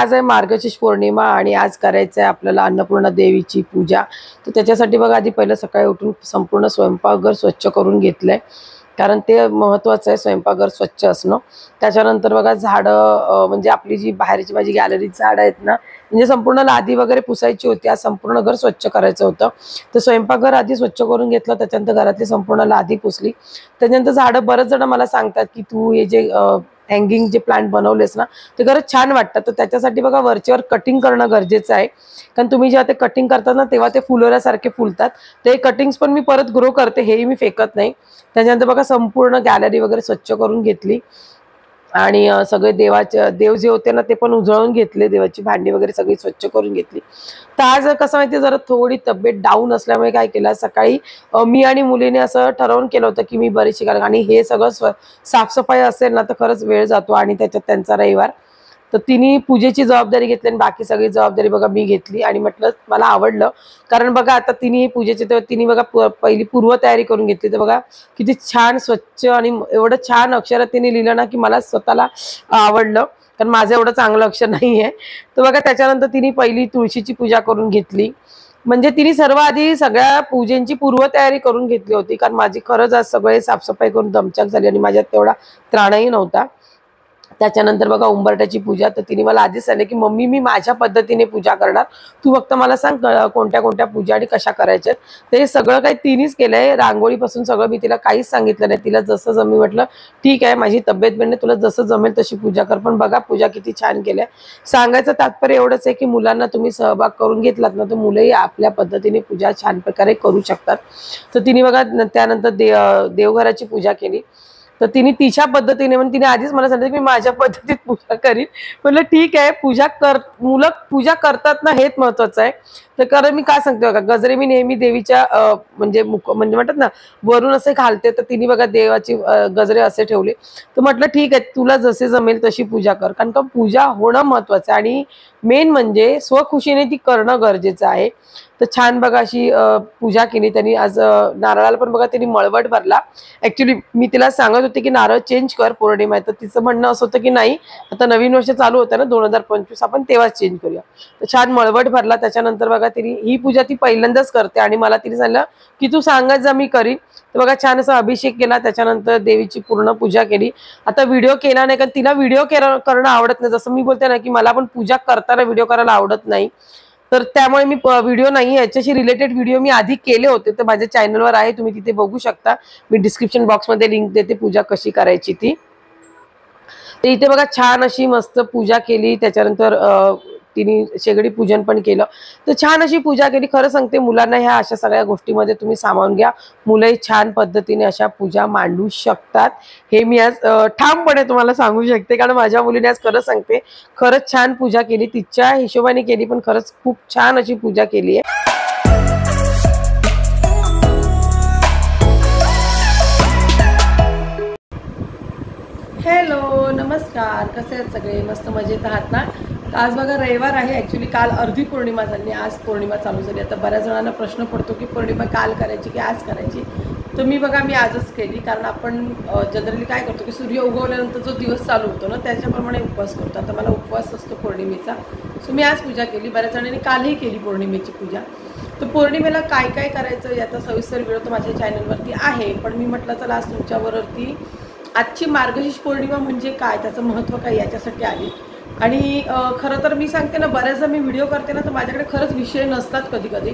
आज आहे मार्गशीर्ष पौर्णिमा आणि आज करायचं आहे आपल्याला अन्नपूर्णा देवीची पूजा। तर त्याच्यासाठी बघा आधी पहिलं सकाळी उठून संपूर्ण स्वयंपाकघर स्वच्छ करून घेतलंय, कारण ते महत्त्वाचं आहे स्वयंपाकघर स्वच्छ असणं। त्याच्यानंतर बघा झाडं म्हणजे आपली जी बाहेरची माझी गॅलरीत झाडं आहेत ना, म्हणजे संपूर्ण लादी वगैरे पुसायची होती, आज संपूर्ण घर स्वच्छ करायचं होतं। तर स्वयंपाकघर आधी स्वच्छ करून घेतलं, त्याच्यानंतर घरातली संपूर्ण लादी पुसली। त्याच्यानंतर झाडं बरेच जण मला सांगतात की तू हे जे हँगिंग जे प्लांट बनवलेस ना ते खरंच छान वाटतं। तर त्याच्यासाठी बघा वरच्यावर कटिंग करणं गरजेचं आहे, कारण तुम्ही जेव्हा ते कटिंग करता ना तेव्हा ते फुलोऱ्यासारखे फुलतात। ते कटिंग्स पण मी परत ग्रो करते, हेही मी फेकत नाही। त्याच्यानंतर बघा संपूर्ण गॅलरी वगैरे स्वच्छ करून घेतली आणि सगळे देव जे होते ना ते पण उजळून घेतले, देवाची भांडी वगैरे सगळी स्वच्छ करून घेतली। तर आज कसं माहिती जरा थोडी तब्येत डाऊन असल्यामुळे काय केलं, सकाळी मी आणि मुलीने असं ठरवून केलं होतं की मी बरीचशी कारण आणि हे सगळं साफसफाई असेल ना तर खरंच वेळ जातो आणि त्याच्यात त्यांचा रविवार। तर तिने पूजेची जबाबदारी घेतली आणि बाकी सगळी जबाबदारी बघा मी घेतली आणि म्हटलं मला आवडलं, कारण बघा आता तिने पूजेची तेव्हा तिने बघा पहिली पूर्वतयारी करून घेतली। तर बघा किती छान स्वच्छ आणि एवढं छान अक्षरात तिने लिहिलं ना की मला स्वतःला आवडलं, कारण माझं एवढं चांगलं अक्षर नाही आहे। तर बघा त्याच्यानंतर तिने पहिली तुळशीची पूजा करून घेतली, म्हणजे तिने सर्व आधी सगळ्या पूजेची पूर्वतयारी करून घेतली होती, कारण माझी खरंच आज सगळे साफसफाई करून दमछाक झाली आणि माझ्यात तेवढा त्राणही नव्हता। त्याच्यानंतर बघा उंबरठ्याची पूजा, तर तिने मला आधीच सांगितलं की मम्मी मी माझ्या पद्धतीने पूजा करणार, तू फक्त मला सांग कोणत्या कोणत्या पूजा आणि कशा करायच्या। तर हे सगळं काही तिनेच केलंय, रांगोळीपासून सगळं मी तिला काहीच सांगितलं नाही, तिला जसं जमेल म्हटलं ठीक आहे माझी तब्येत बंद, तुला जसं जमेल तशी पूजा कर। पण बघा पूजा किती छान केल्या। सांगायचं तात्पर्य एवढंच आहे की मुलांना तुम्ही सहभाग करून घेतलात ना तर मुलंही आपल्या पद्धतीने पूजा छान प्रकारे करू शकतात। तर तिने बघा त्यानंतर देवघराची पूजा केली, तर तिने तिच्या पद्धतीने म्हणजे तिने आधीच मला सांगितलं की मी माझ्या पद्धतीत पूजा करीन। म्हटलं ठीक आहे, मुलं पूजा करतात ना हेच महत्वाचं आहे। तर कारण मी काय सांगते बघा गजरे मी नेहमी देवीच्या म्हणजे म्हणतात ना वरून असे घालते, तर तिने बघा देवाची गजरे असे ठेवले। तर म्हटलं ठीक आहे तुला जसे जमेल तशी पूजा कर, कारण का पूजा होणं महत्वाचं आहे आणि मेन म्हणजे स्वखुशीने ती करणं गरजेचं आहे। तर छान बघा अशी पूजा केली त्यांनी। आज नारळाला पण बघा त्यांनी मळवट भरला। ऍक्च्युली मी तिला सांगत होते की नारळ चेंज कर पौर्णिमा आहे, तर तिचं म्हणणं असं होतं की नाही आता नवीन वर्ष चालू होतं ना 2025 आपण तेव्हाच चेंज करूया। तर छान मळवट भरला। त्याच्यानंतर बघा तिने ही पूजा ती पहिल्यांदाच करते आणि मला तिने सांगितलं की तू सांगत जा मी करीन। तर बघा छान असा अभिषेक केला, त्याच्यानंतर देवीची पूर्ण पूजा केली। आता व्हिडिओ केला नाही, कारण तिला व्हिडिओ करणं आवडत नाही, जसं मी बोलते ना की मला पण पूजा करताना व्हिडिओ करायला आवडत नाही, तर त्यामुळे मी व्हिडिओ नाही याच्याशी रिलेटेड व्हिडिओ मी आधी केले होते, तर माझ्या चॅनलवर आहे तुम्ही तिथे बघू शकता, मी डिस्क्रिप्शन बॉक्समध्ये लिंक देते पूजा कशी करायची ती। तर इथे बघा छान अशी मस्त पूजा केली, त्याच्यानंतर तिने शेगडी पूजन पण केलं। तर छान अशी पूजा केली। खरं सांगते मुलांना ह्या अशा सगळ्या गोष्टीमध्ये तुम्ही सामावून घ्या, मुलंही छान पद्धतीने अशा पूजा मांडू शकतात, हे मी आज ठामपणे तुम्हाला सांगू शकते, कारण माझ्या मुलीने आज खरं सांगते खरंच छान पूजा केली, तिच्या हिशोबाने केली पण खरंच खूप छान अशी पूजा केली आहे। हॅलो नमस्कार, कसे आहेत सगळे, मस्त मजेत आहात ना। आज बघा रविवार आहे, ॲक्च्युली काल अर्धी पौर्णिमा झाली, आज पौर्णिमा चालू झाली। आता बऱ्याच जणांना प्रश्न पडतो की पौर्णिमा काल करायची की आज करायची, तर मी बघा मी आजच केली, कारण आपण जनरली काय करतो की सूर्य उगवल्यानंतर जो दिवस चालू होतो ना त्याच्याप्रमाणे उपवास करतो। आता मला उपवास असतो पौर्णिमेचा, सो मी आज पूजा केली। बऱ्याच जणांनी कालही केली पौर्णिमेची पूजा। तर पौर्णिमेला काय काय करायचं याचा सविस्तर व्हिडिओ तर माझ्या चॅनलवरती आहे, पण मी म्हटलं चला आज तुमच्यावरती आजची मार्गशीर्ष पौर्णिमा म्हणजे काय, त्याचं महत्त्व काय याच्यासाठी आली। आणि खरं तर मी सांगते ना बऱ्याचदा मी व्हिडिओ करते ना तर माझ्याकडे खरंच विषय नसतात कधी कधी,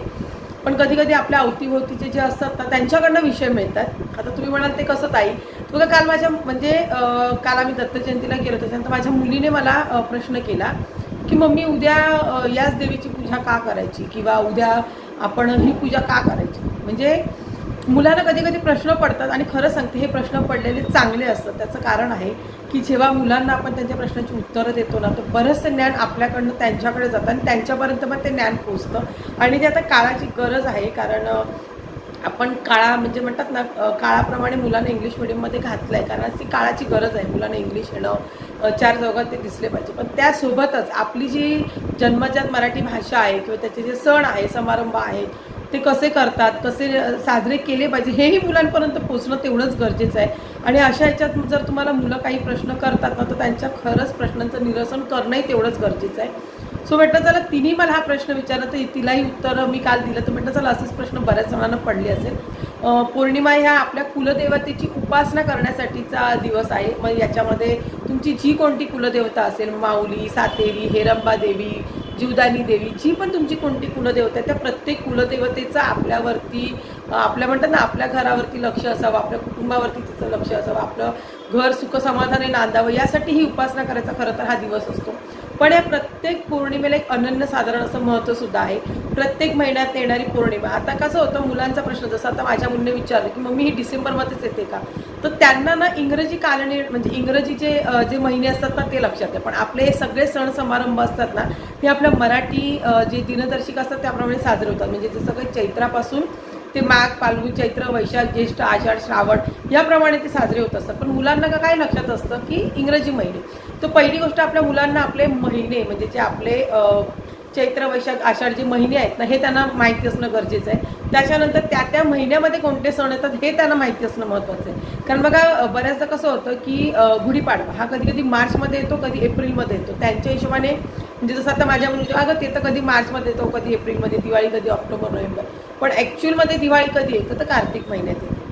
पण कधी कधी आपल्या अवतीभोवतीचे जे असतात ना त्यांच्याकडनं विषय मिळतात। आता तुम्ही म्हणाल ते कसं ताई, तुला काल माझ्या म्हणजे काल आम्ही दत्त जयंतीला गेलो, त्याच्यानंतर माझ्या मुलीने मला प्रश्न केला की मम्मी उद्या याच देवीची पूजा का करायची, किंवा उद्या आपण ही पूजा का करायची। म्हणजे मुलांना कधी कधी प्रश्न पडतात आणि खरं सांगते हे प्रश्न पडलेले चांगले असतात। त्याचं कारण आहे की जेव्हा मुलांना आपण त्यांच्या प्रश्नांची उत्तरं देतो ना तर बरंचसं ज्ञान आपल्याकडनं त्यांच्याकडे जातं आणि त्यांच्यापर्यंत पण ते ज्ञान पोचतं। आणि ते आता काळाची गरज आहे, कारण आपण काळा म्हणजे म्हणतात ना काळाप्रमाणे मुलांना इंग्लिश मिडियममध्ये घातलं आहे, कारण ती काळाची गरज आहे, मुलांना इंग्लिश येणं चार चौघात ते दिसले पाहिजे। पण त्यासोबतच आपली जी जन्मजात मराठी भाषा आहे किंवा त्याचे जे सण आहे समारंभ आहेत ते कसे करतात, कसे साजरे केले पाहिजे हेही मुलांपर्यंत पोहोचणं तेवढंच गरजेचं आहे। आणि अशा ह्याच्यात जर तुम्हाला मुलं काही प्रश्न करतात ना, तर त्यांच्या खरंच प्रश्नांचं निरसन करणंही तेवढंच गरजेचं आहे. सो म्हटलं चला तिने मला हा प्रश्न विचारला, तर तिलाही उत्तर मी काल दिलं. तर म्हटलं चला असेच प्रश्न बऱ्याच जणांना पडले असेल. पौर्णिमा ह्या आपल्या कुलदेवतेची उपासना करण्यासाठीचा दिवस आहे. मग याच्यामध्ये तुमची जी कोणती कुलदेवता असेल, माऊली, सातेरी, हेरंबा देवी, जीवदानी देवी, जी पण तुमची कोणती कुलदेवता आहे, त्या प्रत्येक कुलदेवतेचा आपल्यावरती, आपल्या म्हणतात ना, आपल्या घरावरती लक्ष असावं, आपल्या कुटुंबावरती तिचं लक्ष असावं, आपलं घर सुखसमाधाने नांदावं, यासाठी ही उपासना करायचा खरं तर हा दिवस असतो. पण या प्रत्येक पौर्णिमेला एक अनन्यसाधारण असं महत्त्व सुद्धा आहे. प्रत्येक महिन्यात येणारी पौर्णिमा, आता कसं होतं, मुलांचा प्रश्न जसं आता माझ्या मुलीने विचारलं की मम्मी ही डिसेंबरमध्येच येते का, तर त्यांना ना इंग्रजी कालनिर्णय म्हणजे इंग्रजीचे जे महिने असतात ना ते लक्षात आहे. पण आपले हे सगळे सण समारंभ असतात ना, ते आपल्या मराठी जे दिनदर्शिका असतात त्याप्रमाणे साजरे होतात. म्हणजे जसं काही चैत्रापासून ते माघ, फाल्गुन, चैत्र, वैशाख, ज्येष्ठ, आषाढ, श्रावण याप्रमाणे ते साजरे होत असतात. पण मुलांना काय लक्षात असतं की इंग्रजी महिने. तर पहिली गोष्ट आपल्या मुलांना आपले महिने म्हणजे जे आपले चैत्र, वैशाख, आषाढ जे महिने आहेत ना, हे त्यांना माहिती असणं गरजेचं आहे. त्याच्यानंतर त्या महिन्यामध्ये कोणते सण येतात हे त्यांना माहिती असणं महत्त्वाचं आहे. कारण बघा बऱ्याचदा कसं होतं की गुढीपाडवा हा कधी कधी मार्चमध्ये येतो, कधी एप्रिलमध्ये येतो. त्यांच्या हिशोबाने म्हणजे जसं आता माझ्या मुलीच्या अगं ते तर कधी मार्चमध्ये येतो, कधी एप्रिलमध्ये, दिवाळी कधी ऑक्टोबर, नोव्हेंबर. पण ॲक्च्युअलमध्ये दिवाळी कधी येतं तर कार्तिक महिन्यात येते.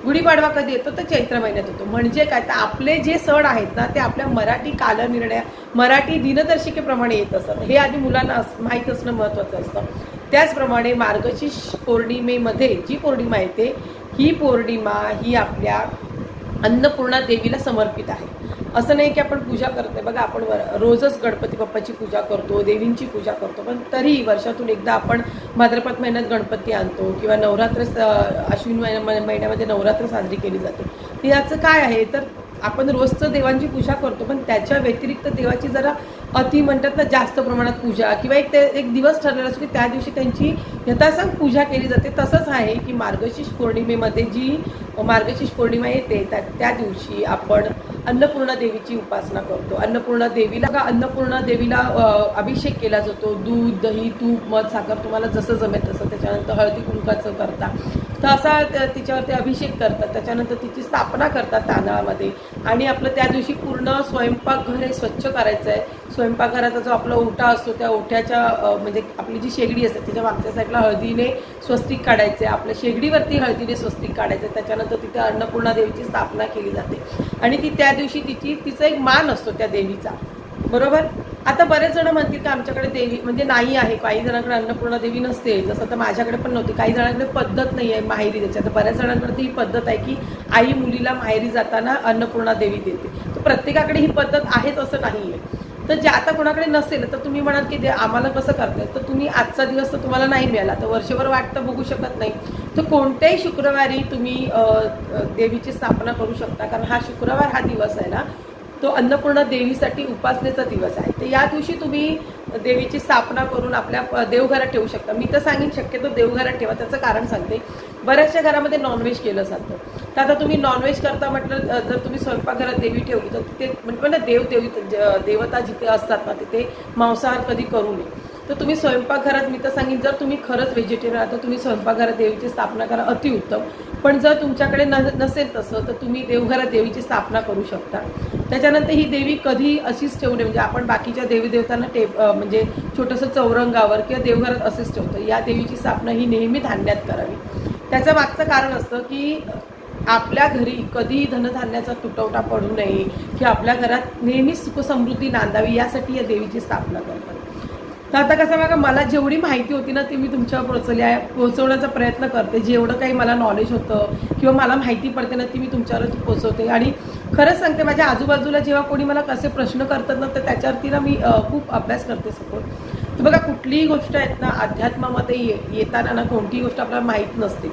गुढीपाडवा कधी येतो तर चैत्र महिन्यात होतो. म्हणजे काय, तर आपले जे सण आहेत ना ते आपल्या मराठी कालनिर्णय, मराठी दिनदर्शिकेप्रमाणे येत असतात. हे आधी मुलांना माहीत असणं महत्त्वाचं असतं. त्याचप्रमाणे मार्गशीर्ष पौर्णिमेमध्ये जी पौर्णिमा येते, ही पौर्णिमा ही आपल्या अन्नपूर्णा देवीला समर्पित आहे. असं नाही की आपण पूजा करतोय. बघा आपण रोजच गणपती बाप्पाची पूजा करतो, देवींची पूजा करतो, पण तरी वर्षातून एकदा आपण भाद्रपद महिन्यात गणपती आणतो किंवा नवरात्र अश्विन महिन्यामध्ये नवरात्र साजरी केली जाते. तर याचं काय आहे, तर आपण रोजचं देवांची पूजा करतो, पण त्याच्या व्यतिरिक्त देवाची जरा अति म्हणतात ना जास्त प्रमाणात पूजा किंवा एक दिवस ठरलेला असतो की त्या दिवशी त्यांची यथासांग पूजा केली जाते. तसंच आहे की मार्गशीर्ष पौर्णिमेमध्ये जी मार्गशीर्ष पौर्णिमा येते त्या दिवशी आपण अन्नपूर्णा देवीची उपासना करतो. अन्नपूर्णा देवीला अभिषेक केला जातो. दूध, दही, तूप, मध, साखर तुम्हाला जसं जमेल तसं. त्याच्यानंतर हळदी कुंकाचं करता, तर असा तिच्यावरती अभिषेक करतात. त्याच्यानंतर तिची स्थापना करतात तांदळामध्ये. आणि आपलं त्या दिवशी पूर्ण स्वयंपाकघर हे स्वच्छ करायचं आहे. स्वयंपाकघराचा जो आपला ओटा असतो त्या ओट्याच्या म्हणजे आपली जी शेगडी असते त्याच्या मागच्या साईडला हळदीने स्वस्तिक काढायचे. आपल्या शेगडीवरती हळदीने स्वस्तिक काढायचं. त्याच्यानंतर तिथे अन्नपूर्णा देवीची स्थापना केली जाते आणि ती त्या दिवशी तिचा एक मान असतो त्या देवीचा, बरोबर. आता बरेच जण म्हणतील की आमच्याकडे देवी म्हणजे नाही आहे, काही जणांकडे अन्नपूर्णा देवी नसते, जसं तर माझ्याकडे पण नव्हती. काही जणांकडे पद्धत नाही आहे माहेरी द्यायची. तर बऱ्याच जणांकडे ही पद्धत आहे की आई मुलीला माहेरी जाताना अन्नपूर्णा देवी देते. तर प्रत्येकाकडे ही पद्धत आहेच असं नाही आहे. तर जे आता कोणाकडे नसेल तर तुम्ही म्हणाल की आम्हाला कसं करताय, तर तुम्ही आजचा दिवस तर तुम्हाला नाही मिळाला तर वर्षभर वाट तर बघू शकत नाही. तर कोणत्याही शुक्रवारी तुम्ही देवीची स्थापना करू शकता. कारण हा शुक्रवार हा दिवस आहे ना, तो अन्नपूर्णा देवीसाठी उपासनेचा दिवस आहे. तर या दिवशी तुम्ही देवीची स्थापना करून आपल्या देवघरात ठेवू शकता. मी तर सांगेन शक्यतो देवघरात ठेवा. त्याचं कारण सांगते, बऱ्याचशा घरामध्ये नॉनव्हेज केलं जातं. तर आता तुम्ही नॉनव्हेज करता म्हटलं, जर तुम्ही स्वयंपाकघरात देवी ठेवली तर तिथे म्हणजे ना देवता जिथे असतात ना तिथे मांसाहार कधी करू नये. तर तुम्ही स्वयंपाकघरात, मी तर सांगेन जर तुम्ही खरंच व्हेजिटेरियन आहात तर तुम्ही स्वयंपाकघरात देवीची स्थापना करा, अतिउत्तम. पण जर तुमच्याकडे नसेल तसं तर तुम्ही देवघरात देवीची स्थापना करू शकता. त्याच्यानंतर ही देवी कधी अशीच ठेवू नये. म्हणजे आपण बाकीच्या देवी देवतांना म्हणजे छोटंसं चौरंगावर किंवा देवघरात असेच ठेवतो. या देवीची स्थापना ही नेहमी धान्यात करावी. त्याचं मागचं कारण असतं की आपल्या घरी कधीही धनधान्याचा तुटवडा पडू नये की आपल्या घरात नेहमी सुखसमृद्धी नांदावी, यासाठी या देवीची स्थापना करतात. तर आता कसं बघा, मला जेवढी माहिती होती ना ती मी तुमच्यावर पोहोचवण्याचा प्रयत्न करते. जेवढं काही मला नॉलेज होतं किंवा मला माहिती पडते ना ती मी तुमच्यावरती पोहोचवते. आणि खरंच सांगते, माझ्या आजूबाजूला जेव्हा कोणी मला कसे प्रश्न करतात ना तर त्याच्यावरती ना मी खूप अभ्यास करते सपोर्ट. तर बघा कुठलीही गोष्ट आहेत ना अध्यात्मामध्ये येताना ना कोणतीही गोष्ट आपल्याला माहीत नसते.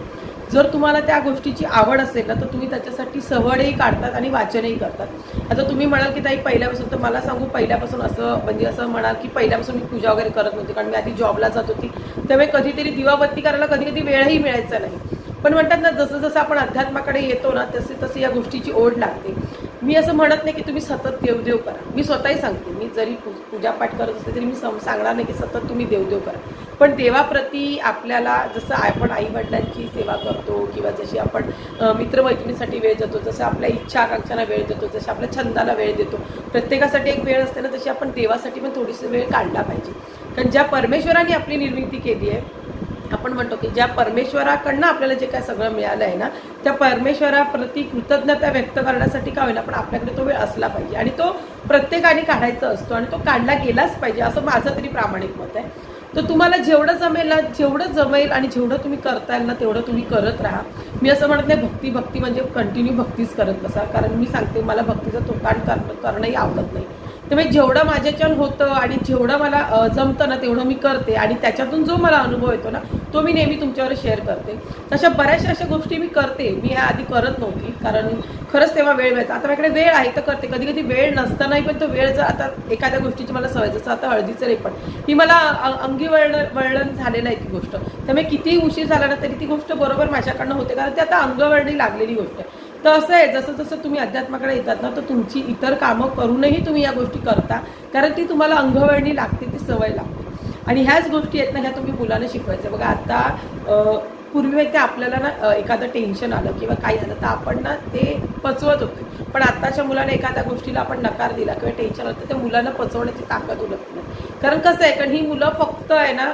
जर तुम्हाला त्या गोष्टीची आवड असेल ना तर तुम्ही त्याच्यासाठी सवडही काढतात आणि वाचनही करतात. आता तुम्ही म्हणाल की ताई पहिल्यापासून, तर मला सांगू पहिल्यापासून असं म्हणजे असं म्हणाल की पहिल्यापासून मी पूजा वगैरे करत नव्हती. कारण मी आधी जॉबला जात होती त्यामुळे कधीतरी दिवाबत्ती करायला कधी कधी वेळही मिळायचा नाही. पण म्हणतात ना जसं जसं आपण अध्यात्माकडे येतो ना तसे तसे या गोष्टीची ओढ लागते. मी असं म्हणत नाही की तुम्ही सतत देवदेव करा, मी स्वतःही सांगते, मी जरी पूजापाठ करत असते तरी मी सांगणार नाही की सतत तुम्ही देवदेव करा, पण देवाप्रती आपल्याला जसं आपण आईवडिलांची सेवा करतो किंवा जशी आपण मित्रमैत्रिणीसाठी वेळ देतो, जसं आपल्या इच्छा आकांक्षांना वेळ देतो, जसं आपल्या छंदाला वेळ देतो, प्रत्येकासाठी एक वेळ असते ना, तशी आपण देवासाठी पण थोडीशी वेळ काढला पाहिजे. कारण ज्या परमेश्वराने आपली निर्मिती केली आहे, आपण म्हणतो की ज्या परमेश्वराकडनं आपल्याला जे काय सगळं मिळालं आहे ना, त्या परमेश्वराप्रती कृतज्ञता व्यक्त करण्यासाठी का होईना पण आपल्याकडे तो वेळ असला पाहिजे आणि तो प्रत्येकाने काढायचा असतो आणि तो काढला गेलाच पाहिजे, असं माझं तरी प्रामाणिक मत आहे. तर तुम्हाला जेवढं जमेल ना, जेवढं जमेल आणि जेवढं तुम्ही करता येईल ना तेवढं तुम्ही करत राहा. मी असं म्हणत नाही भक्ती म्हणजे कंटिन्यू भक्तीच करत बसा, कारण मी सांगते मला भक्तीचं तोटाण करणंही आवडत नाही. त्यामुळे जेवढं माझ्याच्यानं होतं आणि जेवढं मला जमतं ना तेवढं मी करते आणि त्याच्यातून जो मला अनुभव येतो ना तो मी नेहमी तुमच्यावर शेअर करते. तशा बऱ्याचशा अशा गोष्टी मी करते, मी ह्या आधी करत नव्हती, कारण खरंच तेव्हा वेळ मिळायचा. आता माझ्याकडे वेळ आहे तर करते, कधी कधी वेळ नसतानाही पण तो वेळ जर आता एखाद्या गोष्टीची मला सवय, जसं आता हळदीचं रेपण ही मला अंगी वळण झालेलं आहे ती गोष्ट, त्यामुळे कितीही उशीर झाला ना तरी ती गोष्ट बरोबर माझ्याकडनं होते, कारण ती आता अंगवळणी लागलेली गोष्ट आहे. तर असं आहे, जसं जसं तुम्ही अध्यात्माकडे येतात ना तर तुमची इतर कामं करूनही तुम्ही या गोष्टी करता, कारण ती तुम्हाला अंगवळणी लागते, ती सवय लागते. आणि ह्याच गोष्टी आहेत ना ह्या तुम्ही मुलांना शिकवायचं. बघा आता पूर्वी ते आपल्याला ना एखादं टेन्शन आलं किंवा काही झालं तर आपण ना ते पचवत होतो, पण आत्ताच्या मुलांना एखाद्या गोष्टीला आपण नकार दिला किंवा टेन्शन आलं तर त्या मुलांना पचवण्याची ताकद उरत नाही. कारण कसं आहे, कारण ही मुलं फक्त आहे ना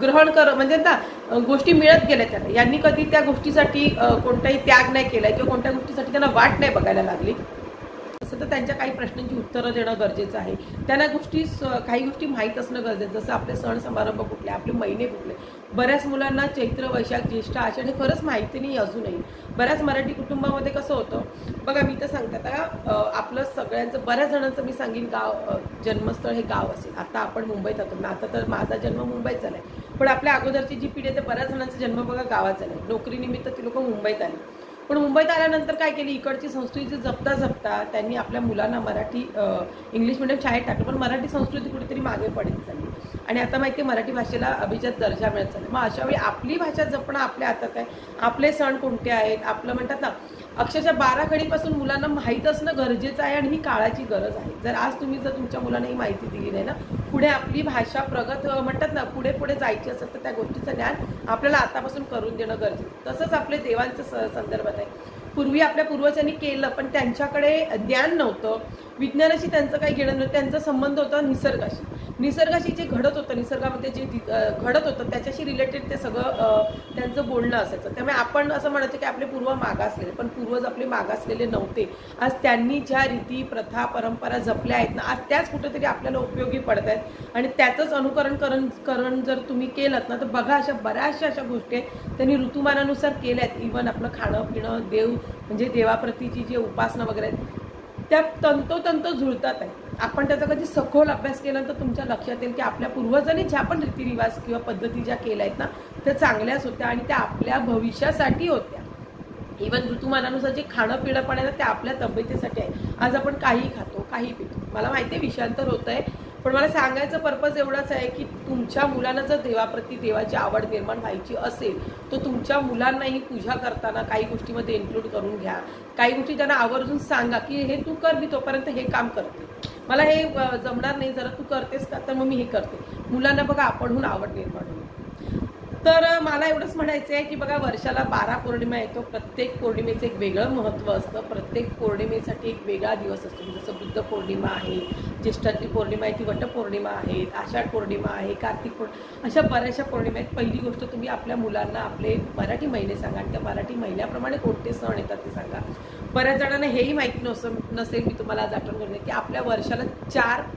ग्रहण म्हणजे ना गोष्टी मिळत गेल्या त्यांना, यांनी कधी त्या गोष्टीसाठी कोणताही त्याग नाही केलाय किंवा कोणत्या गोष्टीसाठी त्यांना वाट नाही बघायला लागली. असं तर त्यांच्या काही प्रश्नांची उत्तरं देणं गरजेचं आहे. त्यांना काही गोष्टी माहीत असणं गरजेचं, जसं आपले सण समारंभ कुठले, आपले महिने कुठले. बऱ्याच मुलांना चैत्र, वैशाख, ज्येष्ठ, आषाढ हे खरंच माहिती नाही अजूनही. बऱ्याच मराठी कुटुंबामध्ये कसं होतं बघा, मी तर सांगते आता आपलं सगळ्यांचं बऱ्याच जणांचं मी सांगेन जन्मस्थळ हे गाव असेल. आता आपण मुंबईत होतो, आता तर माझा जन्म मुंबईत झाला आहे, पण आपल्या अगोदरची जी पिढी आहे ते बऱ्याच जणांचा जन्म बघा गावात झाला आहे. नोकरीनिमित्त ती लोक मुंबईत आली, पण मुंबईत आल्यानंतर काय केली, इकडची संस्कृती जपता त्यांनी आपल्या मुलांना मराठी इंग्लिश मिडियम शाळेत टाकलं, पण मराठी संस्कृती कुठेतरी मागे पडत झाली आणि आता माहिती आहे मराठी भाषेला अभिजात दर्जा मिळत चालला. मग अशावेळी आपली भाषा जपणं आपल्या हातात आहे. आपले सण कोणते आहेत, आपलं म्हणतात ना अक्षरशः 12 खडीपासून मुलांना माहीत असणं गरजेचं आहे आणि ही काळाची गरज आहे. जर तुमच्या मुलांना ही माहिती दिली नाही ना, पुढे आपली भाषा प्रगत म्हणतात ना पुढे जायची असेल तर त्या गोष्टीचं ज्ञान आपल्याला आतापासून करून देणं गरजेचं. तसंच आपले देवांचं संदर्भात आहे. पूर्वी आपल्या पूर्वजांनी केलं पण त्यांच्याकडे ज्ञान नव्हतं, विज्ञानाशी त्यांचं काही घेणं नव्हतं, त्यांचा संबंध होता निसर्गाशी जे घडत होतं, निसर्गामध्ये जे घडत होतं त्याच्याशी रिलेटेड ते सगळं त्यांचं बोलणं असायचं. त्यामुळे आपण असं म्हणायचं की आपले पूर्व मागासलेले, पण पूर्वज आपले मागासलेले नव्हते. आज त्यांनी ज्या रीती, प्रथा, परंपरा जपल्या आहेत ना, आज त्याच कुठेतरी आपल्याला उपयोगी पडत आहेत आणि त्याचंच अनुकरण जर तुम्ही केलं ना तर बघा अशा बऱ्याचशा अशा गोष्टी आहेत त्यांनी ऋतुमानानुसार केल्या आहेत. इव्हन आपलं खाणं पिणं, देव म्हणजे देवाप्रतीची जी उपासना वगैरे आहेत त्या तंतोतंत जुळतात आहे. आपण त्याचा कधी सखोल अभ्यास केल्यानंतर तुमच्या लक्षात येईल की आपल्या पूर्वजांनी ज्या पण रीतिरिवाज किंवा पद्धती ज्या केल्या आहेत ना त्या चांगल्याच होत्या आणि त्या आपल्या भविष्यासाठी होत्या. इव्हन ऋतुमानानुसार जे खाणं पिणं पण आहे ना ते आपल्या तब्येतीसाठी आहे. आज आपण काही खातो, काही पितो, मला माहिती आहे विषयांतर होत आहे, पण मला सांगायचं पर्पज एवढाच आहे की तुमच्या मुलांना जर देवाप्रती देवाची आवड निर्माण व्हायची असेल तर तुमच्या मुलांनाही पूजा करताना काही गोष्टीमध्ये इन्क्लूड करून घ्या. काही गोष्टी त्यांना आवर्जून सांगा की हे तू कर, मी तोपर्यंत हे काम करते, मला हे जमणार नाही, जरा तू करतेस का, तर मग मी हे करते. मुलांना बघा आपणहून आवड निर्माण होईल. तर मला एवढंच म्हणायचं आहे की बघा वर्षाला 12 पौर्णिमा येतो, प्रत्येक पौर्णिमेचं एक वेगळं महत्त्व असतं, प्रत्येक पौर्णिमेसाठी एक वेगळा दिवस असतो. जसं बुद्ध पौर्णिमा आहे, ज्येष्ठातली पौर्णिमा आहे, ती वटपौर्णिमा आहे, आषाढ पौर्णिमा आहे, कार्तिक पौर्णिमा, अशा बऱ्याचशा पौर्णिमा आहेत. पहिली गोष्ट तुम्ही आपल्या मुलांना आपले मराठी महिने सांगा आणि त्या मराठी महिन्याप्रमाणे कोणते सण येतात ते सांगा. बऱ्याच जणांना हेही माहिती नसेल, मी तुम्हाला आज आठवण करून की आपल्या वर्षाला 4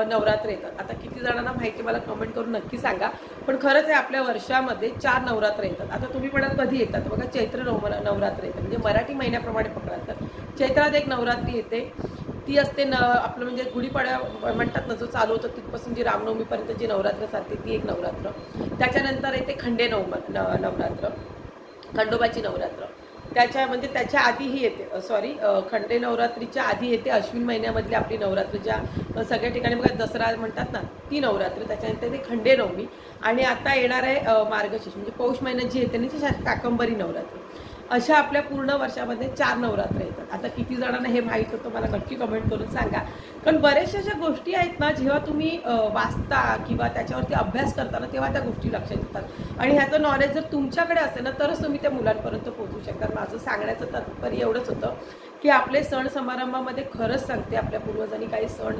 नवरात्र येतात. आता किती जणांना माहिती मला कमेंट करून नक्की सांगा, पण खरंच आहे आपल्या वर्षामध्ये 4 नवरात्र येतात. आता तुम्ही म्हणाल कधी येतात, बघा चैत्र नवरात्र येतात, म्हणजे मराठी महिन्याप्रमाणे पकडा. तर चैत्रात एक नवरात्री येते, ती असते आपलं म्हणजे गुढीपाडवा म्हणतात ना जो चालू होतो तिथपासून जी रामनवमीपर्यंत जी नवरात्र चालते ती एक नवरात्र. त्याच्यानंतर येते नवरात्र, खंडोबाची नवरात्र. त्याच्या आधीही येते खंडे नवरात्रीच्या आधी येते अश्विन महिन्यामधली आपली नवरात्र, ज्या सगळ्या ठिकाणी बघा दसरा म्हणतात ना ती नवरात्र. त्याच्यानंतर ते खंडे नवमी आणि आता येणार आहे मार्गशीर्ष म्हणजे पौष महिन्यात जी येते ना ती काकंबरी नवरात्र. अशा आपल्या पूर्ण वर्षामध्ये 4 नवरात्र येतात. आता किती जणांना हे माहीत होतं मला नक्की कमेंट करून सांगा. कारण बऱ्याचशा अशा गोष्टी आहेत ना, जेव्हा तुम्ही वाचता किंवा त्याच्यावरती अभ्यास करता ना, तेव्हा त्या गोष्टी लक्षात येतात आणि ह्याचं नॉलेज जर तुमच्याकडे असेल ना, तरच तुम्ही त्या मुलांपर्यंत पोहोचू शकता. माझं सांगण्याचं तात्पर्य एवढंच होतं की आपले सण समारंभामध्ये खरंच सांगते आपल्या पूर्वजांनी काही सण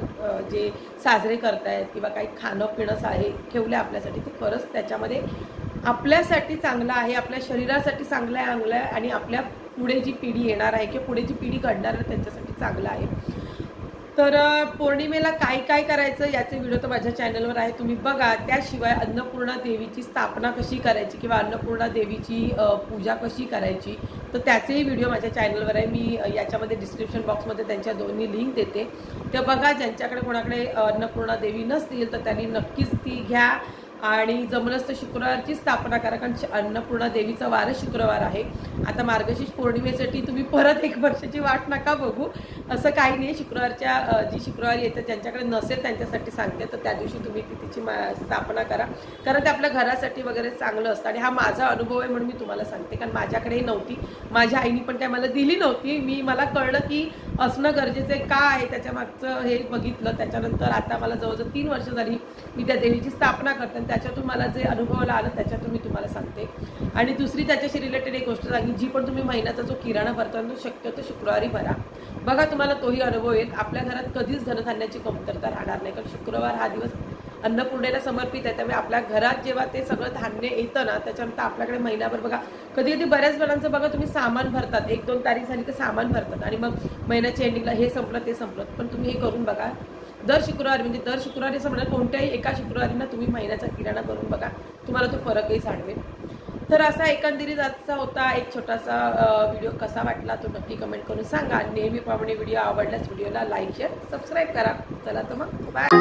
जे साजरे करतायत किंवा काही खाणं पिणं आहे ठेवलं आपल्यासाठी, ते खरंच त्याच्यामध्ये आपल्यासाठी चांगलं आहे, आपल्या शरीरासाठी चांगलं आहे आणि आपल्या पुढे जी पिढी येणार आहे किंवा पुढे जी पिढी घडणार आहे त्यांच्यासाठी चांगलं आहे. तर पौर्णिमेला काय काय करायचं याचे व्हिडिओ तर माझ्या चॅनलवर आहे, तुम्ही बघा. त्याशिवाय अन्नपूर्णा देवीची स्थापना कशी करायची किंवा अन्नपूर्णा देवीची पूजा कशी करायची तर त्याचेही व्हिडिओ माझ्या चॅनलवर आहे. मी याच्यामध्ये डिस्क्रिप्शन बॉक्समध्ये त्यांच्या दोन्ही लिंक देते, ते बघा. ज्यांच्याकडे कोणाकडे अन्नपूर्णा देवी नसतील तर त्यांनी नक्कीच ती घ्या आणि जमलंच तर शुक्रवारची स्थापना करा, कारण अन्नपूर्णा देवीचा वार शुक्रवार आहे. आता मार्गशीर्ष पौर्णिमेसाठी तुम्ही परत 1 वर्षाची वाट नका बघू, असं काही नाही. शुक्रवारच्या जी शुक्रवारी येतं ज्यांच्याकडे नसेल त्यांच्यासाठी सांगते, तर त्या दिवशी तुम्ही तिची स्थापना करा, कारण ते आपल्या घरासाठी वगैरे चांगलं असतं. आणि हा माझा अनुभव आहे म्हणून मी तुम्हाला सांगते, कारण माझ्याकडेही नव्हती, माझ्या आईनी पण काय मला दिली नव्हती. मला कळलं की असणं गरजेचं का आहे त्याच्यामागचं हे बघितलं. त्याच्यानंतर आता मला जवळजवळ 3 वर्ष झाली मी त्या देवीची स्थापना करते, त्याच्यातून मला जे अनुभवाला आलं त्याच्यातून मी तुम्हाला सांगते. आणि दुसरी त्याच्याशी रिलेटेड एक गोष्ट सांगली, जी पण तुम्ही महिन्याचा जो किराणा भरता तो शक्यतो शुक्रवारी भरा, बघा तुम्हाला तोही अनुभव येईल. आपल्या घरात कधीच धनधान्याची कमतरता राहणार नाही, कारण शुक्रवार हा दिवस अन्नपूर्णेला समर्पित आहे. त्यामुळे आपल्या घरात जेव्हा ते सगळं धान्य येतं ना, त्याच्यानंतर आपल्याकडे महिनाभर बघा, कधी कधी बऱ्याच जणांचं बघा तुम्ही सामान भरतात, 1-2 तारीख झाली तर सामान भरतात आणि मग महिन्याच्या एंडिंगला हे संपलं ते संपलं. पण तुम्ही हे करून बघा, दर शुक्रवारी असं म्हणा, कोणत्याही एका शुक्रवारीना तुम्ही महिन्याचा किराणा करून बघा, तुम्हाला तो फरकही जाणवेल. तर असा एकंदरीत आजचा होता एक छोटासा व्हिडिओ. कसा वाटला तो नक्की कमेंट करून सांगा. नेहमीप्रमाणे व्हिडिओ आवडल्यास व्हिडिओला लाईक शेअर सबस्क्राईब करा. चला तर मग बाय.